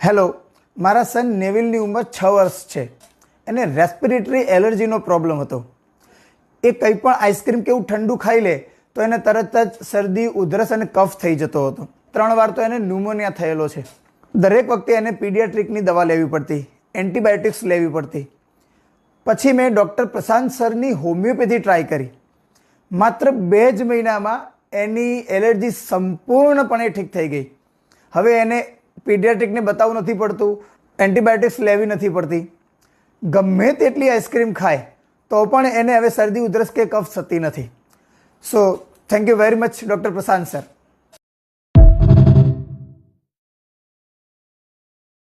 Hello, મારા સન નેવિલની ઉંમર 6 વર્ષ છે. એને રેસ્પિરેટરી એલર્જીનો પ્રોબ્લેમ હતો. એ કંઈ પણ આઈસ્ક્રીમ કે એવું ઠંડુ ખાઈ લે તો એને તરત જ શરદી, ઉધરસ અને કફ થઈ જતો હતો. 3 વાર તો એને ન્યુમોનિયા થયેલો છે. દરેક વખતે એને પીડિયાટ્રિકની દવા લેવી પડતી, એન્ટીબાયોટિક્સ લેવી પડતી. પછી મેં ડૉક્ટર પ્રશાંત સરની હોમિયોપેથી ટ્રાય કરી. માત્ર 2 જ મહિનામાં એની એલર્જી સંપૂર્ણપણે ઠીક થઈ ગઈ. હવે એને પીડિયાટ્રિકને બતાવવું નથી પડતું, એન્ટીબાયોટિક્સ લેવી નથી પડતી. ગમે તેટલી આઈસ્ક્રીમ ખાય તો પણ એને હવે શરદી, ઉધરસ કે કફ થતી નથી. So thank you very much doctor Prashant sir.